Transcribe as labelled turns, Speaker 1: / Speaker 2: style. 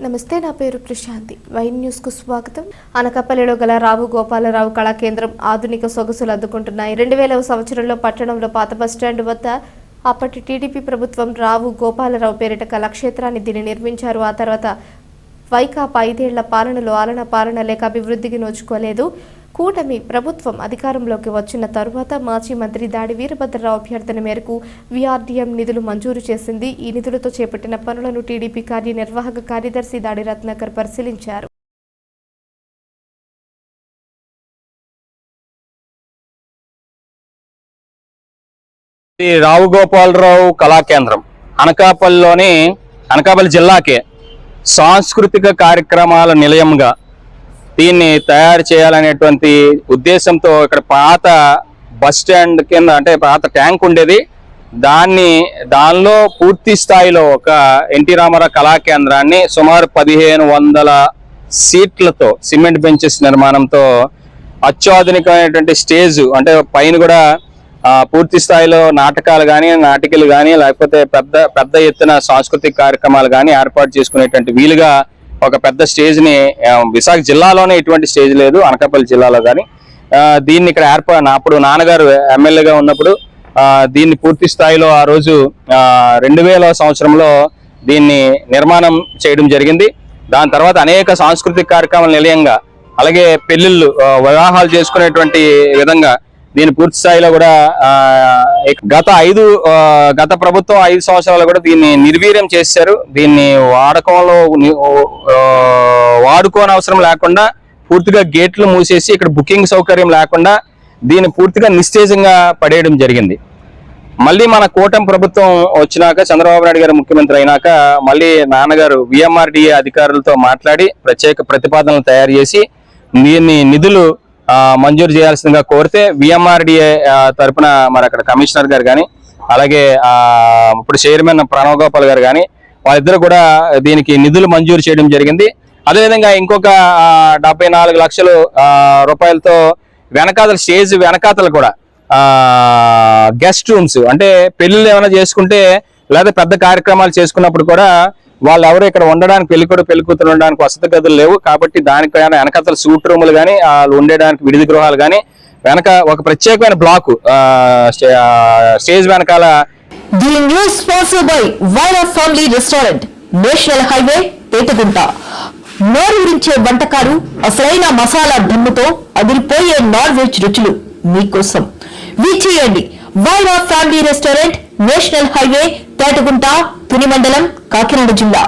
Speaker 1: నమస్తే, నా పేరు ప్రశాంతి. వైన్ న్యూస్ కు స్వాగతం. అనకాపల్లిలో గల రావు గోపాలరావు కళా కేంద్రం ఆధునిక సొగసులు అందుకుంటున్నాయి. 2000వ సంవత్సరంలో పట్టణంలో పాత బస్టాండ్ వద్ద అప్పటి టీడీపీ ప్రభుత్వం రావు గోపాలరావు పేరిట కళాక్షేత్రాన్ని దీన్ని నిర్మించారు. ఆ తర్వాత వైకాపా 5 ఏళ్ల పాలనలో ఆలన పాలన లేక అభివృద్ధికి నోచుకోలేదు. కూటమి ప్రభుత్వం అధికారంలోకి వచ్చిన తరువాత మాజీ మంత్రి దాడి వీరభద్రరావు అభ్యర్థన మేరకు విఆర్డీఎం నిధులు మంజూరు చేసింది. ఈ నిధులతో చేపట్టిన పనులను టీడీపీ కార్యనిర్వాహక కార్యదర్శి దాడి రత్నాకర్ పరిశీలించారు.
Speaker 2: రావు గోపాలరావు కళా కేంద్రం అనకాపల్లి జిల్లాకే సాంస్కృతిక కార్యక్రమాల నిలయంగా దీన్ని తయారు చేయాలనేటువంటి ఉద్దేశంతో ఇక్కడ పాత బస్ స్టాండ్ కింద అంటే పాత ట్యాంక్ ఉండేది. దానిలో పూర్తి స్థాయిలో ఒక ఎన్టీ రామారావు కళా కేంద్రాన్ని సుమారు 1500 సీట్లతో సిమెంట్ బెంచెస్ నిర్మాణంతో అత్యాధునికమైనటువంటి స్టేజ్ అంటే పైన కూడా పూర్తి స్థాయిలో నాటకాలు కానీ నాటికలు కానీ లేకపోతే పెద్ద ఎత్తున సాంస్కృతిక కార్యక్రమాలు కానీ ఏర్పాటు చేసుకునేటువంటి వీలుగా ఒక పెద్ద స్టేజ్ ని విశాఖ జిల్లాలోనే ఇటువంటి స్టేజ్ లేదు, అనకాపల్లి జిల్లాలో కానీ దీన్ని ఇక్కడ అప్పుడు నాన్నగారు ఎమ్మెల్యేగా ఉన్నప్పుడు దీన్ని పూర్తి స్థాయిలో ఆ రోజు 2000వ సంవత్సరంలో దీన్ని నిర్మాణం చేయడం జరిగింది. దాని తర్వాత అనేక సాంస్కృతిక కార్యక్రమాల నిలయంగా అలాగే పెళ్లిళ్ళు వివాహాలు చేసుకునేటువంటి విధంగా దీన్ని పూర్తి స్థాయిలో కూడా గత ప్రభుత్వం 5 సంవత్సరాలు కూడా దీన్ని నిర్వీర్యం చేశారు. దీన్ని వాడుకోని అవసరం లేకుండా పూర్తిగా గేట్లు మూసేసి ఇక్కడ బుకింగ్ సౌకర్యం లేకుండా దీన్ని పూర్తిగా నిస్తేజంగా పడేయడం జరిగింది. మళ్ళీ మన కూటమి ప్రభుత్వం వచ్చినాక చంద్రబాబు నాయుడు గారు ముఖ్యమంత్రి అయినాక మళ్ళీ నాన్నగారు విఎంఆర్డీఏ అధికారులతో మాట్లాడి ప్రత్యేక ప్రతిపాదనలు తయారు చేసి దీన్ని నిధులు మంజూరు చేయాల్సిందిగా కోరితే విఎంఆర్డీఏ తరఫున మరి అక్కడ కమిషనర్ గారు కానీ అలాగే ఇప్పుడు చైర్మన్ ప్రణవ్ గోపాల్ గారు కానీ వాళ్ళిద్దరు కూడా దీనికి నిధులు మంజూరు చేయడం జరిగింది. అదేవిధంగా ఇంకొక 74 లక్షల రూపాయలతో వెనకాతల స్టేజ్ వెనకాతలు కూడా గెస్ట్ రూమ్స్ అంటే పెళ్లిళ్ళు ఏమైనా చేసుకుంటే లేదా పెద్ద కార్యక్రమాలు చేసుకున్నప్పుడు కూడా వాళ్ళు ఎవరు ఇక్కడ ఉండడానికి పెళ్లి కూతురు ఉండడానికి వసతి గదులు లేవు కాబట్టి దానికైనా వెనకాతల సూట్ రూములు కానీ వాళ్ళు ఉండడానికి విడిది గృహాలు కానీ వెనక ఒక ప్రత్యేకమైన బ్లాక్ స్టేజ్ వెనకాల.
Speaker 3: ది న్యూస్ స్పాన్సర్డ్ బై వైరాఫ్ family restaurant, national highway, Petagunta. నోరూరించే వంటకాలు, అసలైన మసాలా దమ్ముతో అదిరిపోయే నాన్ వెజ్ రుచులు మీకోసం. విచ్చేయండి వైరాఫ్ family restaurant, national highway, Petagunta, Tuni మండలం, కాకినాడ జిల్లా.